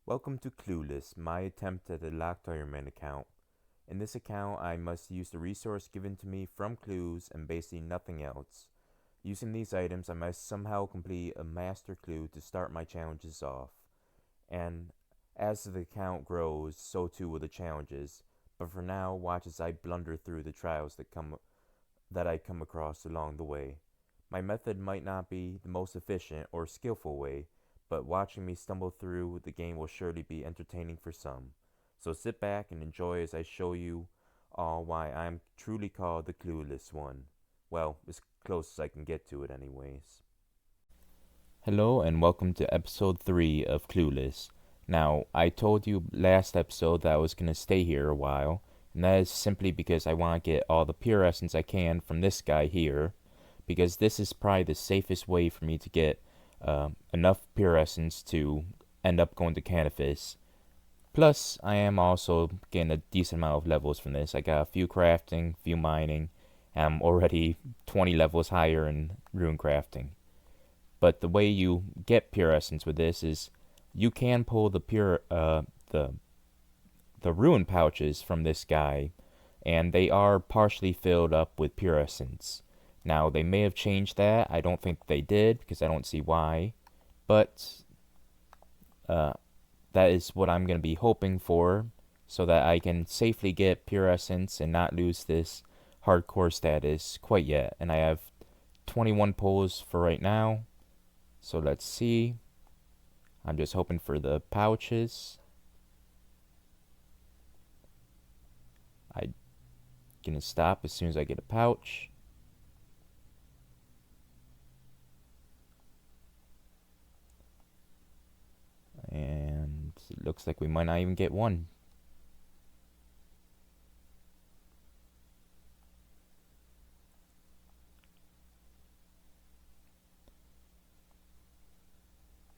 Welcome to Clueless, my attempt at a locked ironman account. In this account, I must use the resource given to me from clues and basically nothing else. Using these items, I must somehow complete a master clue to start my challenges off. And as the account grows, so too will the challenges. But for now, watch as I blunder through the trials that I come across along the way. My method might not be the most efficient or skillful way, but watching me stumble through the game will surely be entertaining for some. So sit back and enjoy as I show you all why I'm truly called the Clueless One. Well, as close as I can get to it, anyways. Hello, and welcome to episode 3 of Clueless. Now, I told you last episode that I was going to stay here a while, and that is simply because I want to get all the pure essence I can from this guy here, because this is probably the safest way for me to get enough pure essence to end up going to Canifis. Plus, I am also getting a decent amount of levels from this. I got a few crafting, few mining, and I'm already 20 levels higher in rune crafting. But the way you get pure essence with this is you can pull the rune pouches from this guy, and they are partially filled up with pure essence. Now, they may have changed that. I don't think they did, because I don't see why. But that is what I'm going to be hoping for, so that I can safely get pure essence and not lose this hardcore status quite yet. And I have 21 pulls for right now. So let's see. I'm just hoping for the pouches. I'm going to stop as soon as I get a pouch. And it looks like we might not even get one.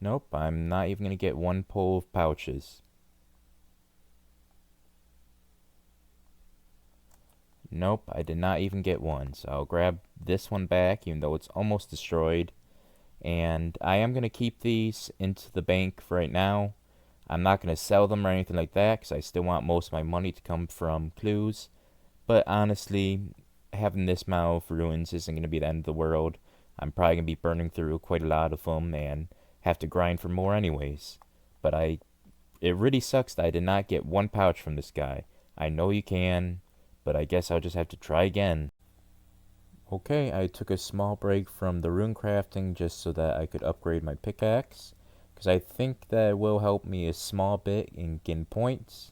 Nope, I'm not even going to get one pull of pouches. Nope, I did not even get one. So I'll grab this one back, even though it's almost destroyed. And I am going to keep these into the bank for right now. I'm not going to sell them or anything like that, because I still want most of my money to come from clues. But honestly, having this amount of ruins isn't going to be the end of the world. I'm probably going to be burning through quite a lot of them and have to grind for more anyways. But it really sucks that I did not get one pouch from this guy. I know you can, but I guess I'll just have to try again. Okay, I took a small break from the rune crafting just so that I could upgrade my pickaxe, because I think that will help me a small bit in getting points.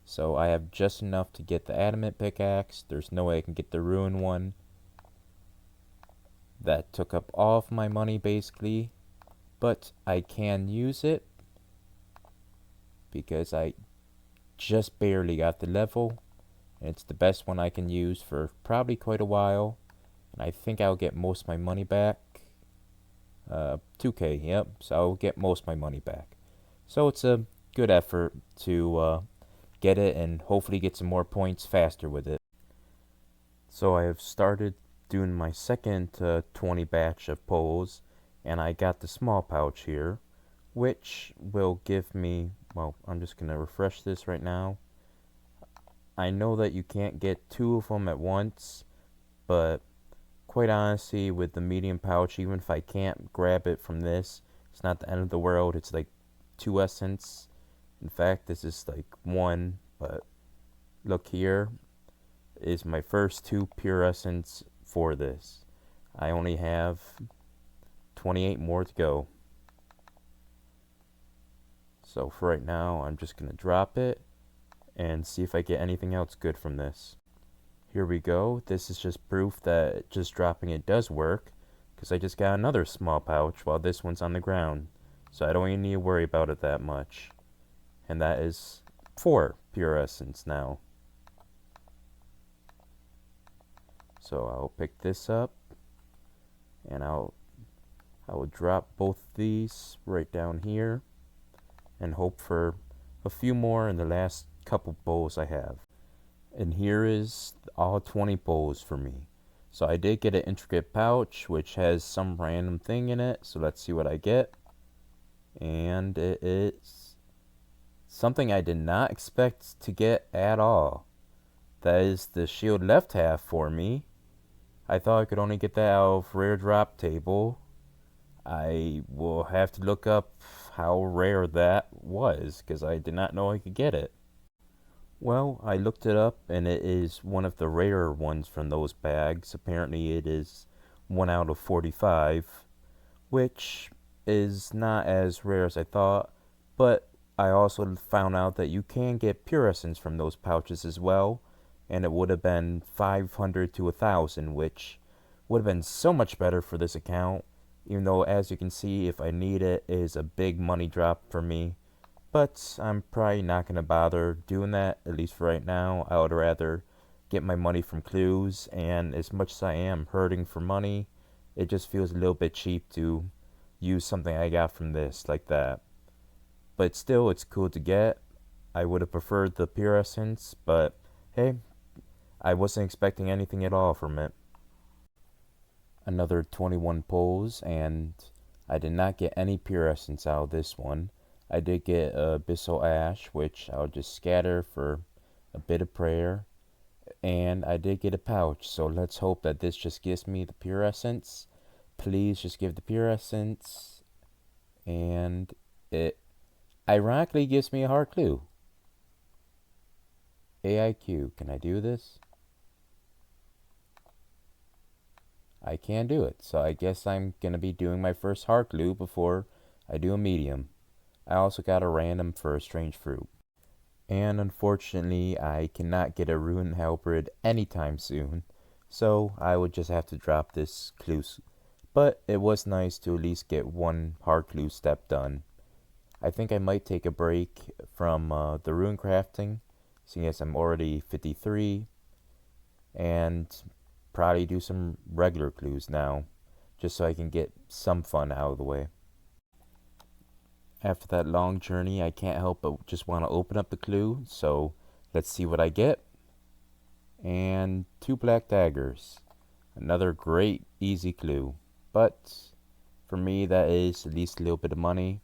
So I have just enough to get the adamant pickaxe. There's no way I can get the rune one. That took up all of my money basically, but I can use it because I just barely got the level. And it's the best one I can use for probably quite a while. And I think I'll get most of my money back. 2K, yep. So I'll get most of my money back. So it's a good effort to get it and hopefully get some more points faster with it. So I have started doing my second 20 batch of pulls, and I got the small pouch here, which will give me, well, I'm just going to refresh this right now. I know that you can't get two of them at once, but quite honestly, with the medium pouch, even if I can't grab it from this, it's not the end of the world. It's like 2 essence. In fact, this is like 1, but look here is my first 2 pure essence for this. I only have 28 more to go. So for right now, I'm just going to drop it and see if I get anything else good from this. Here we go. This is just proof that just dropping it does work, because I just got another small pouch while this one's on the ground. So I don't even need to worry about it that much. And that is 4 pure essence now. So I'll pick this up, and I will drop both these right down here, and hope for a few more in the last couple bowls I have. And here is all 20 bowls for me. So I did get an intricate pouch, which has some random thing in it. So let's see what I get. And it is something I did not expect to get at all. That is the shield left half for me. I thought I could only get that out of rare drop table. I will have to look up how rare that was, because I did not know I could get it. Well, I looked it up, and it is one of the rarer ones from those bags. Apparently it is 1 out of 45, which is not as rare as I thought, but I also found out that you can get pure essence from those pouches as well, and it would have been 500 to 1,000, which would have been so much better for this account, even though, as you can see, if I need it, it is a big money drop for me. But I'm probably not going to bother doing that, at least for right now. I would rather get my money from Clues, and as much as I am hurting for money, it just feels a little bit cheap to use something I got from this like that. But still, it's cool to get. I would have preferred the pure essence, but hey, I wasn't expecting anything at all from it. Another 21 pulls, and I did not get any pure essence out of this one. I did get Abyssal Ash, which I'll just scatter for a bit of prayer. And I did get a pouch, so let's hope that this just gives me the pure essence. Please just give the pure essence. And it ironically gives me a hard clue. AIQ, can I do this? I can do it, so I guess I'm going to be doing my first hard clue before I do a medium. I also got a random for a strange fruit. And unfortunately, I cannot get a Rune Halberd anytime soon, so I would just have to drop this clue. But it was nice to at least get one hard clue step done. I think I might take a break from the rune crafting, seeing as I'm already 53, and probably do some regular clues now, just so I can get some fun out of the way. After that long journey, I can't help but just want to open up the clue, so let's see what I get. And 2 black daggers. Another great, easy clue. But for me, that is at least a little bit of money,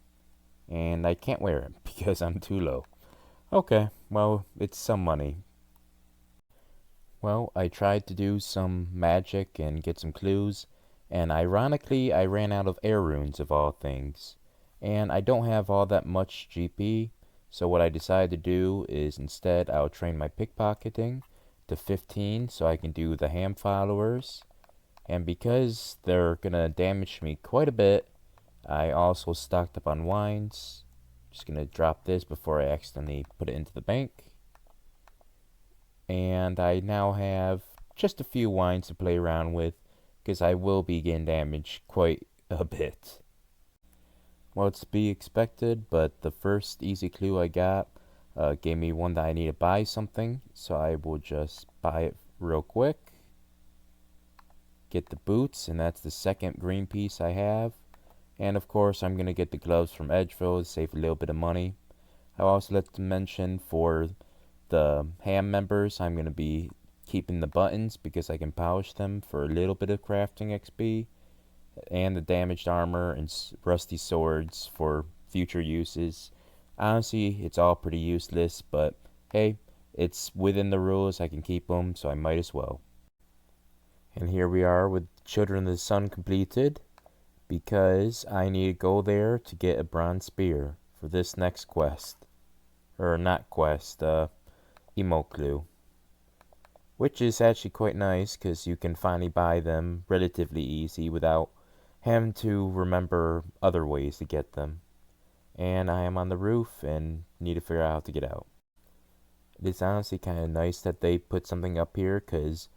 and I can't wear it because I'm too low. Okay, well, it's some money. Well, I tried to do some magic and get some clues, and ironically, I ran out of air runes of all things. And I don't have all that much GP, so what I decided to do is instead I'll train my pickpocketing to 15 so I can do the ham followers. And because they're gonna damage me quite a bit, I also stocked up on wines. Just gonna drop this before I accidentally put it into the bank. And I now have just a few wines to play around with, because I will be getting damaged quite a bit. Well, it's to be expected, but the first easy clue I got gave me one that I need to buy something, so I will just buy it real quick. Get the boots, and that's the second green piece I have. And of course, I'm going to get the gloves from Edgeville to save a little bit of money. I also like to mention for the ham members, I'm going to be keeping the buttons because I can polish them for a little bit of crafting XP. And the damaged armor and rusty swords for future uses. Honestly, it's all pretty useless, but hey, it's within the rules, I can keep them, so I might as well. And here we are with Children of the Sun completed, because I need to go there to get a bronze spear for this next quest. Or not quest, emo clue. Which is actually quite nice, because you can finally buy them relatively easy without having to remember other ways to get them. And I am on the roof and need to figure out how to get out. It is honestly kind of nice that they put something up here, because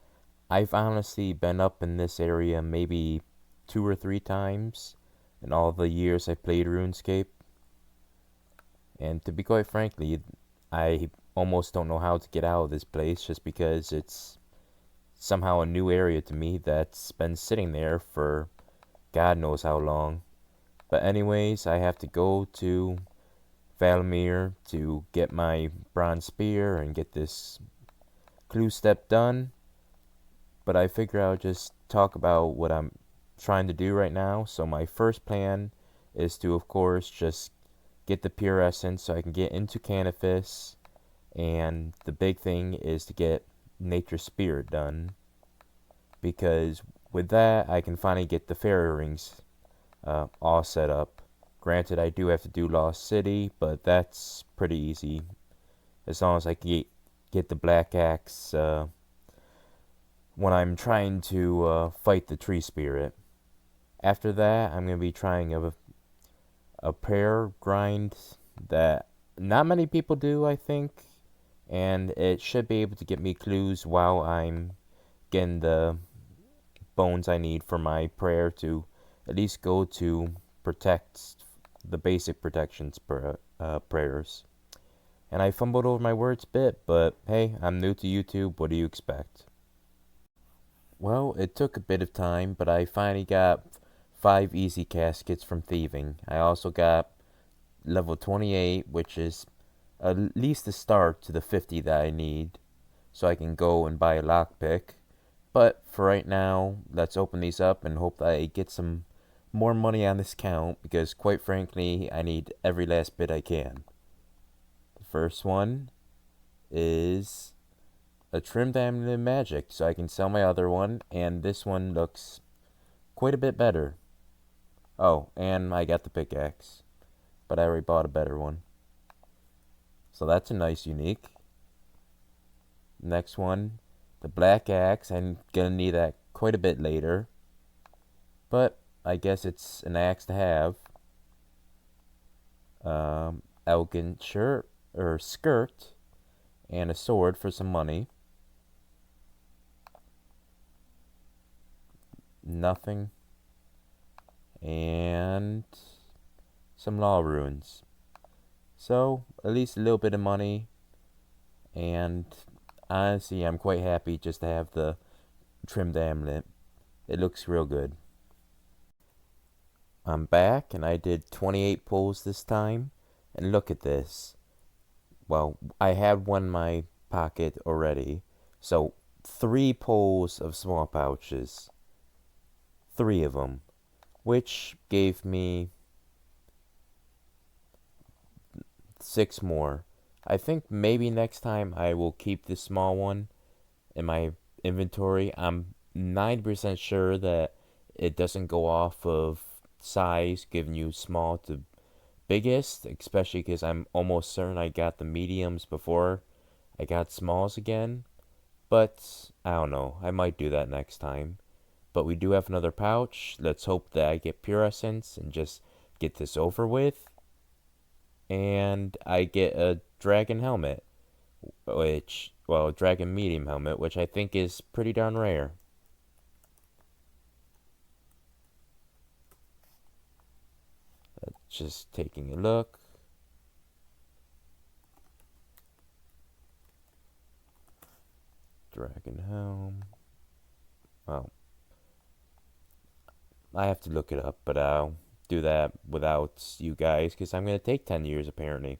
I've honestly been up in this area maybe 2 or 3 times in all the years I played RuneScape. And to be quite frankly, I almost don't know how to get out of this place, just because it's somehow a new area to me that's been sitting there for God knows how long. But anyways, I have to go to Valimir to get my bronze spear and get this clue step done. But I figure I'll just talk about what I'm trying to do right now. So my first plan is to, of course, just get the pure essence so I can get into Canifis, and the big thing is to get Nature Spirit done, because with that I can finally get the fairy rings all set up. Granted, I do have to do Lost City, but that's pretty easy as long as I can get the Black Axe when I'm trying to fight the Tree Spirit. After that, I'm going to be trying a prayer grind that not many people do, I think, and it should be able to get me clues while I'm getting the bones I need for my prayer to at least go to protect the basic protections prayers. And I fumbled over my words a bit, but hey, I'm new to YouTube, what do you expect? Well, it took a bit of time, but I finally got 5 easy caskets from thieving. I also got level 28, which is at least the start to the 50 that I need, so I can go and buy a lockpick. But for right now, let's open these up and hope that I get some more money on this count, because quite frankly, I need every last bit I can. The first one is a trimmed amulet magic, so I can sell my other one, and this one looks quite a bit better. Oh, and I got the pickaxe, but I already bought a better one. So that's a nice unique. Next one, the black axe. I'm gonna need that quite a bit later, but I guess it's an axe to have. Elegant shirt or skirt, and a sword for some money. Nothing. And some law runes. So at least a little bit of money, and honestly I'm quite happy just to have the trimmed amulet. It looks real good. I'm back, and I did 28 pulls this time, and look at this. Well, I had one in my pocket already, so 3 pulls of small pouches, 3 of them, which gave me 6 more. I think maybe next time I will keep this small one in my inventory. I'm 90% sure that it doesn't go off of size, giving you small to biggest, especially because I'm almost certain I got the mediums before I got smalls again. But I don't know, I might do that next time. But we do have another pouch. Let's hope that I get pure essence and just get this over with. And I get a dragon helmet, dragon medium helmet, which I think is pretty darn rare. Just taking a look. Dragon helm. Well, I have to look it up, but I'll do that without you guys, because I'm going to take 10 years apparently.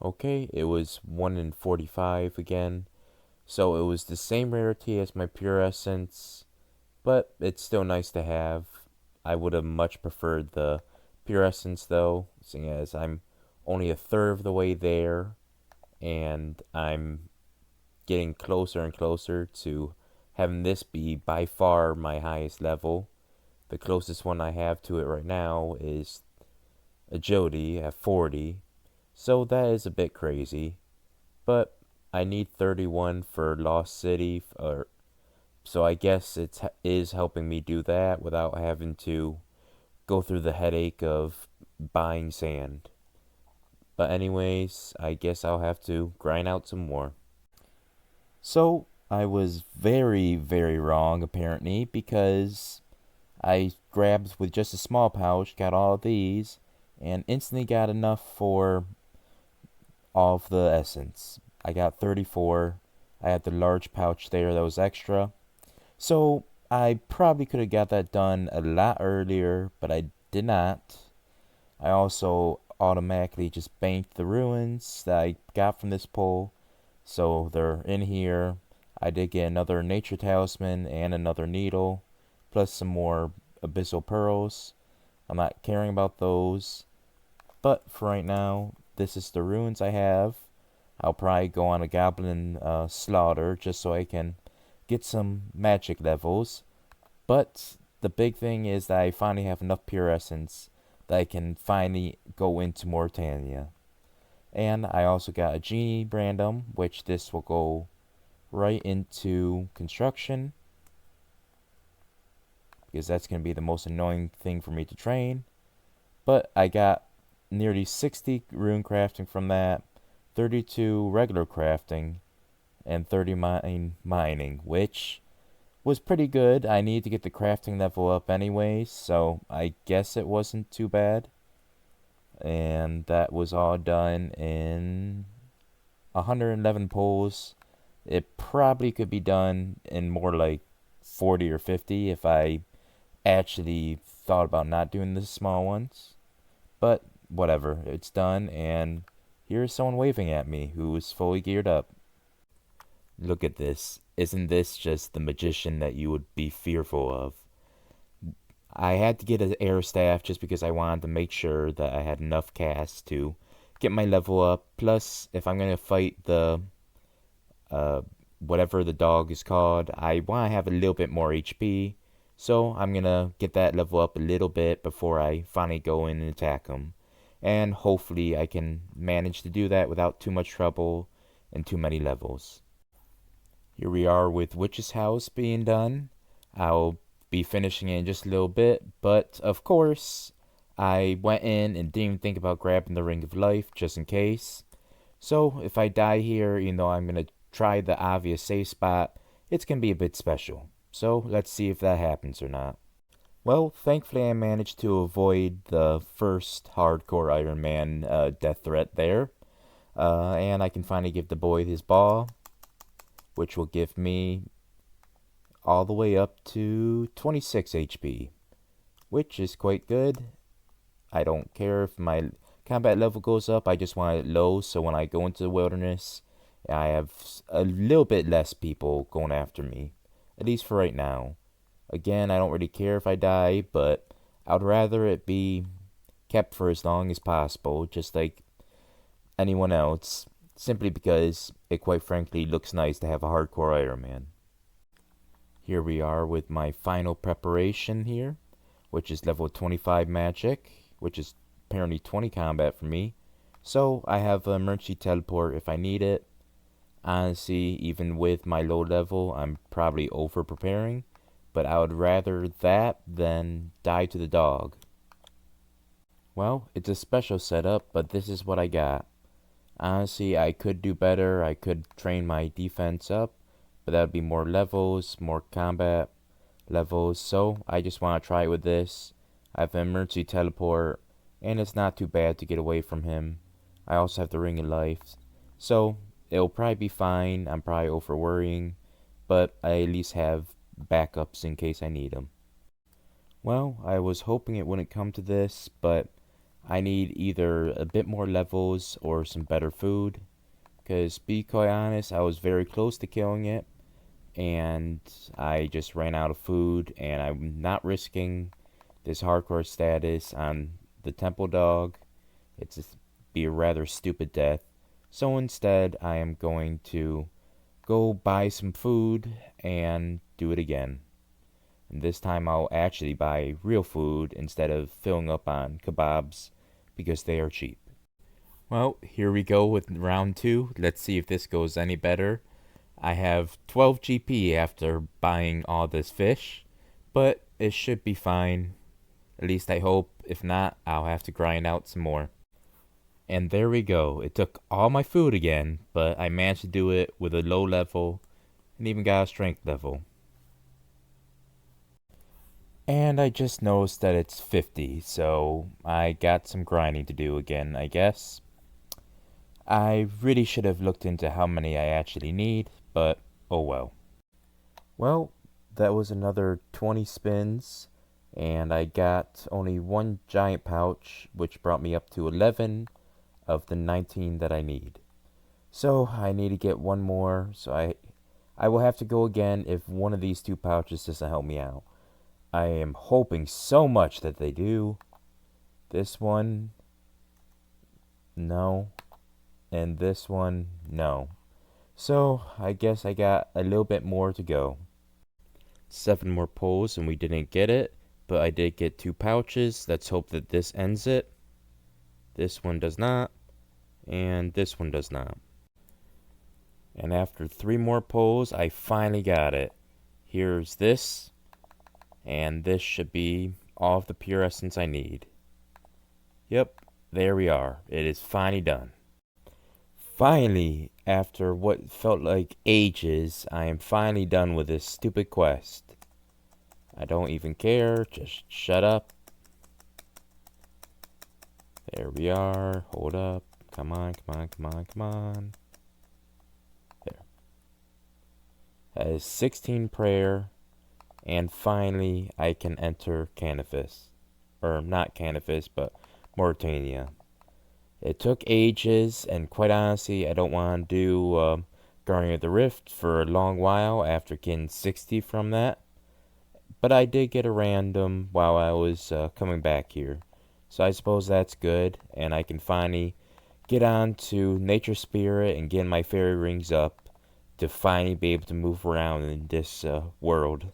Okay, it was 1 in 45 again. So it was the same rarity as my pure essence, but it's still nice to have. I would have much preferred the pure essence though, seeing as I'm only a third of the way there, and I'm getting closer and closer to having this be by far my highest level. The closest one I have to it right now is agility at 40, so that is a bit crazy, but I need 31 for Lost City, so I guess it is helping me do that without having to go through the headache of buying sand. But anyways, I guess I'll have to grind out some more. So I was very, very wrong apparently, because I grabbed with just a small pouch, got all of these, and instantly got enough for all of the essence. I got 34. I had the large pouch there that was extra. So I probably could have got that done a lot earlier, but I did not. I also automatically just banked the ruins that I got from this pull, so they're in here. I did get another nature talisman and another needle, plus some more abyssal pearls. I'm not caring about those. But for right now, this is the ruins I have. I'll probably go on a goblin slaughter just so I can get some magic levels. But the big thing is that I finally have enough pure essence that I can finally go into Mortania. And I also got a genie random, which this will go right into construction, because that's going to be the most annoying thing for me to train. But I got nearly 60 rune crafting from that, 32 regular crafting, and 30 mining, which was pretty good. I need to get the crafting level up anyways, so I guess it wasn't too bad. And that was all done in 111 pulls. It probably could be done in more like 40 or 50 if I actually thought about not doing the small ones. But whatever, it's done, and here's someone waving at me who is fully geared up. Look at this. Isn't this just the magician that you would be fearful of? I had to get an air staff just because I wanted to make sure that I had enough casts to get my level up. Plus, if I'm going to fight the uh, whatever the dog is called, I want to have a little bit more HP. So I'm going to get that level up a little bit before I finally go in and attack him. And hopefully I can manage to do that without too much trouble and too many levels. Here we are with Witch's House being done. I'll be finishing it in just a little bit, but of course, I went in and didn't even think about grabbing the Ring of Life just in case. So if I die here, even though I'm going to try the obvious safe spot, it's going to be a bit special. So let's see if that happens or not. Well, thankfully I managed to avoid the first hardcore Iron Man death threat there. And I can finally give the boy his ball, which will give me all the way up to 26 HP, which is quite good. I don't care if my combat level goes up, I just want it low so when I go into the wilderness, I have a little bit less people going after me, at least for right now. Again, I don't really care if I die, but I would rather it be kept for as long as possible, just like anyone else, simply because it quite frankly looks nice to have a hardcore Iron Man. Here we are with my final preparation here, which is level 25 magic, which is apparently 20 combat for me. So I have an emergency teleport if I need it. Honestly, even with my low level, I'm probably over preparing, but I would rather that than die to the dog. Well, it's a special setup, but this is what I got. Honestly, I could do better. I could train my defense up, but that would be more levels, more combat levels. So I just want to try it with this. I have an emergency teleport, and it's not too bad to get away from him. I also have the Ring of Life, so it'll probably be fine. I'm probably over worrying, but I at least have backups in case I need them. Well, I was hoping it wouldn't come to this, but I need either a bit more levels or some better food. Because, be quite honest, I was very close to killing it, and I just ran out of food, and I'm not risking this hardcore status on the temple dog. It's be a rather stupid death. So instead, I am going to go buy some food and do it again. And this time I'll actually buy real food instead of filling up on kebabs because they are cheap. Well, here we go with round 2. Let's see if this goes any better. I have 12 GP after buying all this fish, but it should be fine. At least I hope. If not, I'll have to grind out some more. And there we go. It took all my food again, but I managed to do it with a low level and even got a strength level. And I just noticed that it's 50, so I got some grinding to do again, I guess. I really should have looked into how many I actually need, but oh well. Well, that was another 20 spins, and I got only one giant pouch, which brought me up to 11 of the 19 that I need. So I need to get one more, so I will have to go again if one of these two pouches doesn't help me out. I am hoping so much that they do. This one no. And this one, no. So, I guess I got a little bit more to go. 7 more pulls and we didn't get it, but I did get 2 pouches. Let's hope that this ends it. This one does not, and this one does not. And after 3 more pulls, I finally got it. Here's this, and this should be all of the pure essence I need. Yep, there we are. It is finally done. Finally, after what felt like ages, I am finally done with this stupid quest. I don't even care, just shut up. There we are, hold up, come on, come on, come on, come on. There. That is 16 prayer, and finally I can enter Canifis. Or not Canifis, but Mauritania. It took ages, and quite honestly, I don't want to do Guardian of the Rift for a long while after getting 60 from that. But I did get a random while I was coming back here. So I suppose that's good, and I can finally get on to Nature Spirit and get my fairy rings up to finally be able to move around in this world.